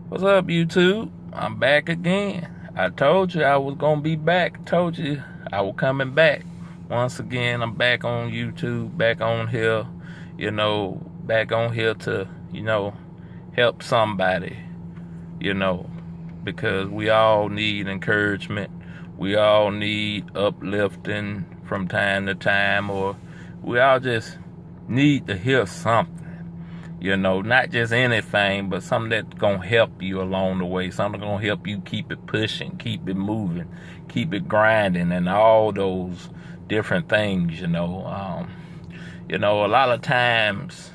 What's up, YouTube? I'm back again. I told you I was gonna be back. Told you I was coming back. Once again, I'm back on YouTube, back on here, back on here to, help somebody, you know, because we all need encouragement. We all need uplifting from time to time, or we all just need to hear something. Not just anything, but something that's going to help you along the way. Something going to help you keep it pushing, keep it moving, keep it grinding, and all those different things, a lot of times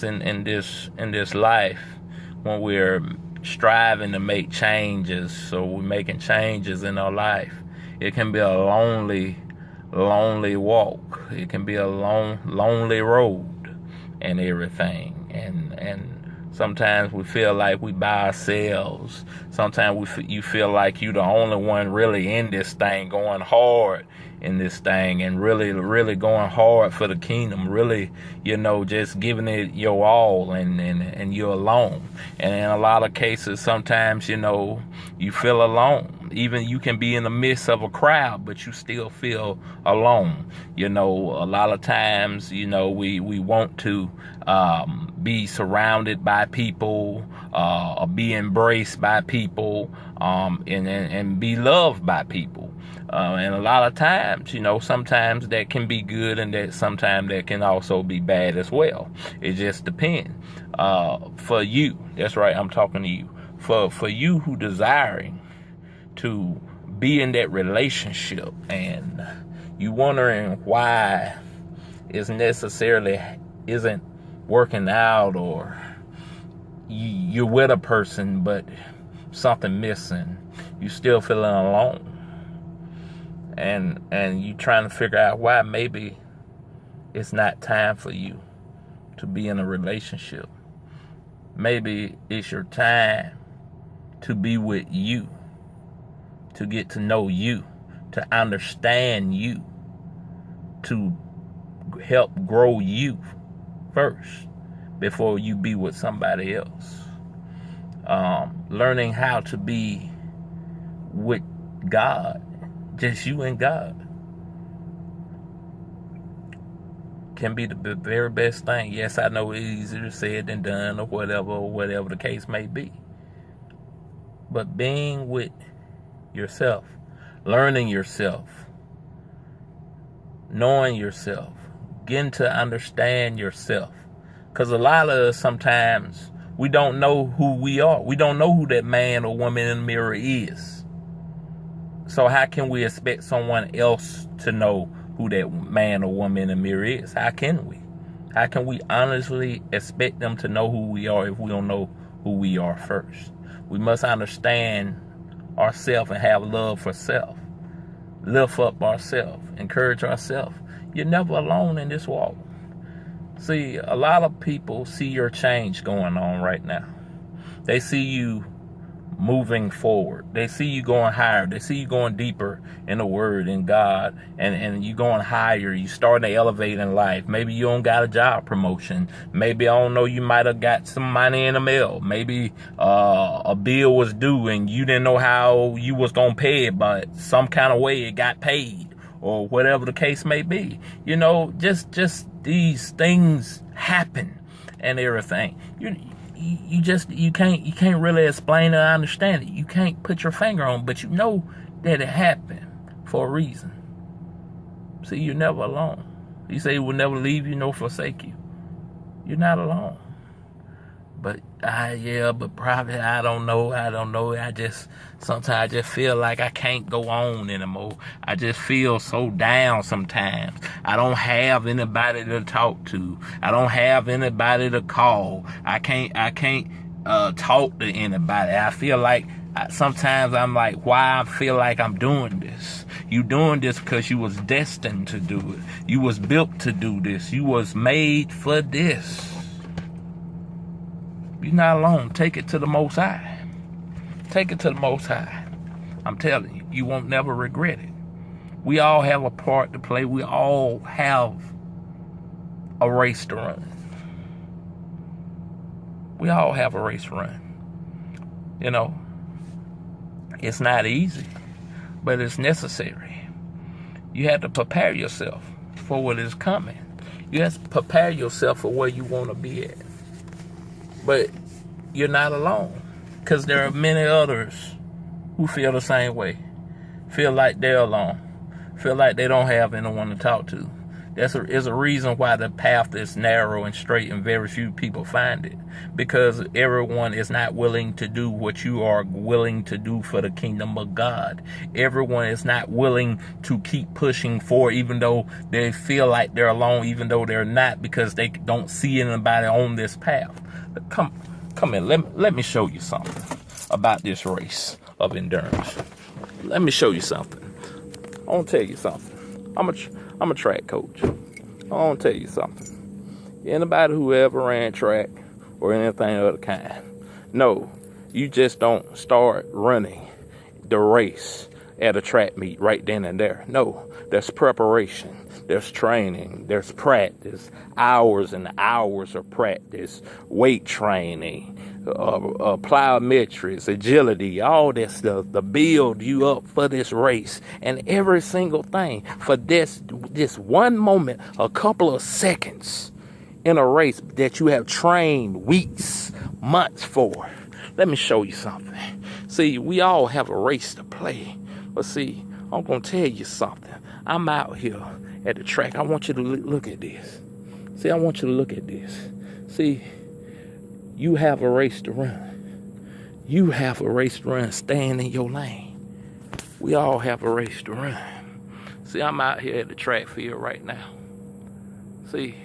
in this life, when we're striving to make changes, so we're making changes in our life, it can be a lonely walk. It can be a lonely road and everything, and sometimes we feel like we by ourselves. Sometimes you feel like you're the only one really in this thing, going hard in this thing, and really going hard for the kingdom, really, just giving it your all, and you're alone. And in a lot of cases, sometimes, you feel alone. Even you can be in the midst of a crowd, but you still feel alone. A lot of times, we want to be surrounded by people, or be embraced by people, and be loved by people. And a lot of times, sometimes that can be good, and that sometimes that can also be bad as well. It just depends. For you, that's right, I'm talking to you. For you who desiring to be in that relationship, and you wondering why it necessarily isn't working out, or you're with a person but something missing, you still feeling alone, and you trying to figure out why maybe it's not time for you to be in a relationship. Maybe it's your time to be with you, to get to know you, to understand you, to help grow you first before you be with somebody else. Learning how to be with God, just you and God, can be the very best thing. Yes, I know it's easier said than done, or whatever the case may be. But being with yourself, learning yourself, knowing yourself, getting to understand yourself. Because a lot of us, sometimes, we don't know who we are. We don't know who that man or woman in the mirror is. So how can we expect someone else to know who that man or woman in the mirror is? How can we? How can we honestly expect them to know who we are if we don't know who we are first? We must understand ourselves and have love for self. Lift up ourselves. Encourage ourselves. You're never alone in this walk. See, a lot of people see your change going on right now. They see you moving forward. They see you going higher. They see you going deeper in the Word, in God, and you going higher. You starting to elevate in life. Maybe you don't got a job promotion. Maybe, I don't know, you might have got some money in the mail. Maybe a bill was due and you didn't know how you was going to pay it, but some kind of way it got paid, or whatever the case may be. Just these things happen and everything. You can't really explain it or understand it. You can't put your finger on it, but you know that it happened for a reason. See, you're never alone. He said he will never leave you nor forsake you. You're not alone. But but probably I don't know. Sometimes I just feel like I can't go on anymore. I just feel so down sometimes. I don't have anybody to talk to. I don't have anybody to call. I can't talk to anybody. I feel like sometimes I'm like, why I feel like I'm doing this? You doing this because you was destined to do it. You was built to do this. You was made for this. You're not alone. Take it to the Most High. Take it to the Most High. I'm telling you, you won't never regret it. We all have a part to play. We all have a race to run. We all have a race to run. You know, it's not easy, but it's necessary. You have to prepare yourself for what is coming. You have to prepare yourself for where you want to be at. But you're not alone, because there are many others who feel the same way. Feel like they're alone. Feel like they don't have anyone to talk to. There's a reason why the path is narrow and straight and very few people find it. Because everyone is not willing to do what you are willing to do for the kingdom of God. Everyone is not willing to keep pushing forward, even though they feel like they're alone, even though they're not, because they don't see anybody on this path. Come in, let me show you something about this race of endurance. Let me show you something. I want to tell you something. I'm a track coach. I want to tell you something. Anybody who ever ran track or anything of the kind, no, you just don't start running the race at a track meet right then and there. No, there's preparation, there's training, there's practice, hours and hours of practice, weight training, plyometrics, agility, all that stuff to build you up for this race. And every single thing for this one moment, a couple of seconds in a race that you have trained weeks, months for. Let me show you something. See, we all have a race to play. But see, I'm going to tell you something. I'm out here at the track. I want you to look at this. See, I want you to look at this. See, you have a race to run. You have a race to run. Staying in your lane. We all have a race to run. See, I'm out here at the track field right now. See,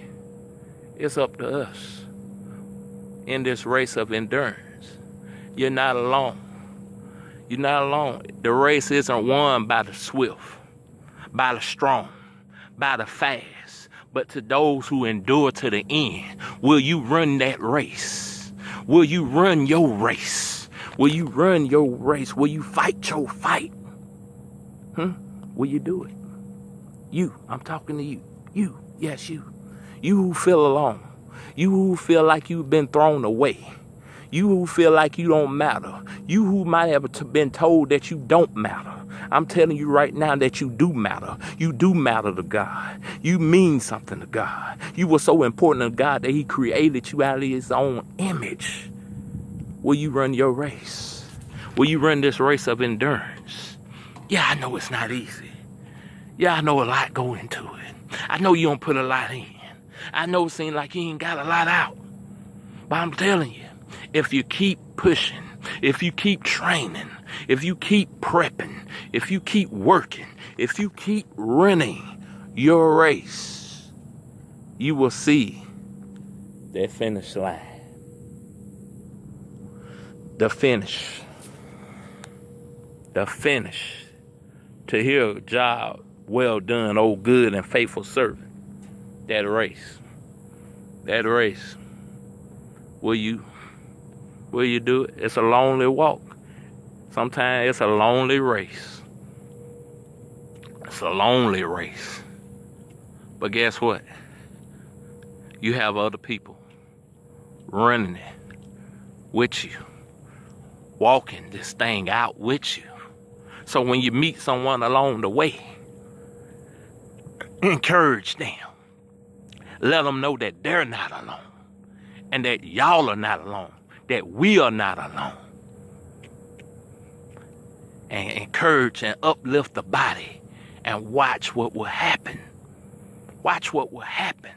it's up to us in this race of endurance. You're not alone. You're not alone. The race isn't won by the swift, by the strong, by the fast, but to those who endure to the end. Will you run that race? Will you run your race? Will you run your race? Will you fight your fight? Will you do it? You, I'm talking to you. You, yes, you. You who feel alone. You who feel like you've been thrown away. You who feel like you don't matter. You who might have been told that you don't matter. I'm telling you right now that you do matter. You do matter to God. You mean something to God. You were so important to God that he created you out of his own image. Will you run your race? Will you run this race of endurance? Yeah, I know it's not easy. Yeah, I know a lot go into it. I know you don't put a lot in. I know it seems like you ain't got a lot out. But I'm telling you, if you keep pushing, if you keep training, if you keep prepping, if you keep working, if you keep running your race, you will see that finish line. The finish. The finish. To hear a job well done, oh good and faithful servant. That race. That race. Will you do it? It's a lonely walk. Sometimes it's a lonely race. It's a lonely race. But guess what? You have other people running it with you, walking this thing out with you. So when you meet someone along the way, encourage them. Let them know that they're not alone. And that y'all are not alone. That we are not alone. And encourage and uplift the body. And watch what will happen. Watch what will happen.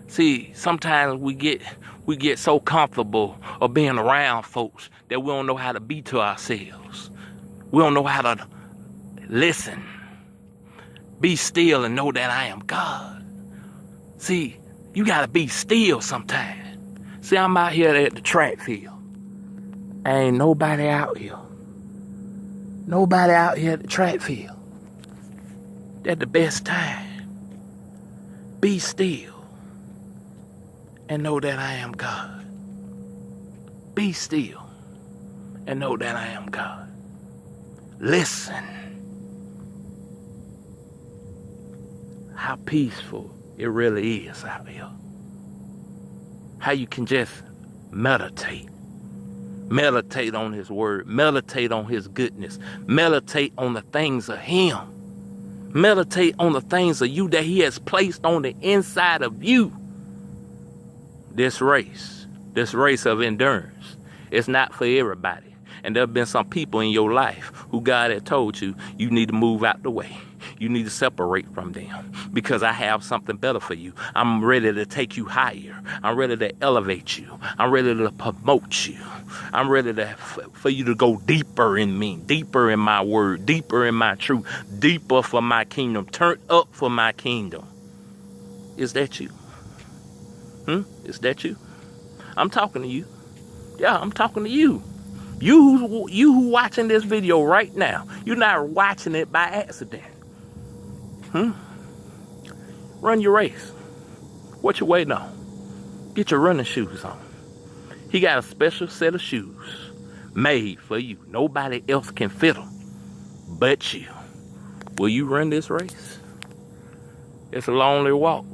See, sometimes we get so comfortable of being around folks that we don't know how to be to ourselves. We don't know how to listen. Be still and know that I am God. See, you gotta be still sometimes. See, I'm out here at the track field. Ain't nobody out here. Nobody out here at the track field. That's the best time. Be still and know that I am God. Be still and know that I am God. Listen. How peaceful it really is out here. How you can just meditate. Meditate on his word. Meditate on his goodness. Meditate on the things of him. Meditate on the things of you that he has placed on the inside of you. This race of endurance, it's not for everybody. And there have been some people in your life who God had told you, you need to move out the way. You need to separate from them because I have something better for you. I'm ready to take you higher. I'm ready to elevate you. I'm ready to promote you. I'm ready for you to go deeper in me, deeper in my word, deeper in my truth, deeper for my kingdom. Turn up for my kingdom. Is that you? Is that you? I'm talking to you. Yeah, I'm talking to you. You who watching this video right now, you're not watching it by accident. Run your race. What you waiting on? Get your running shoes on. He got a special set of shoes made for you. Nobody else can fit them but you. Will you run this race? It's a lonely walk.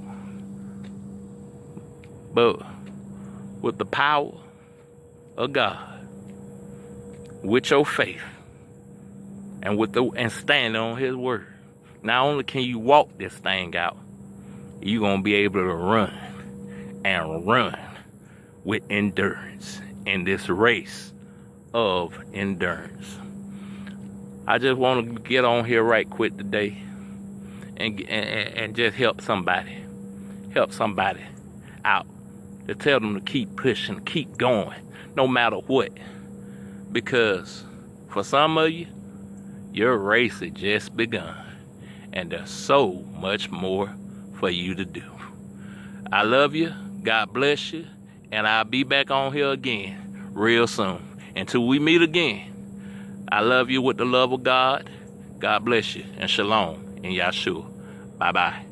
But with the power of God, with your faith, and standing on his word, not only can you walk this thing out, you're going to be able to run and run with endurance in this race of endurance. I just want to get on here right quick today and just help somebody out, to tell them to keep pushing, keep going, no matter what. Because for some of you, your race has just begun. And there's so much more for you to do. I love you. God bless you. And I'll be back on here again real soon. Until we meet again, I love you with the love of God. God bless you. And shalom in Yahshua. Bye-bye.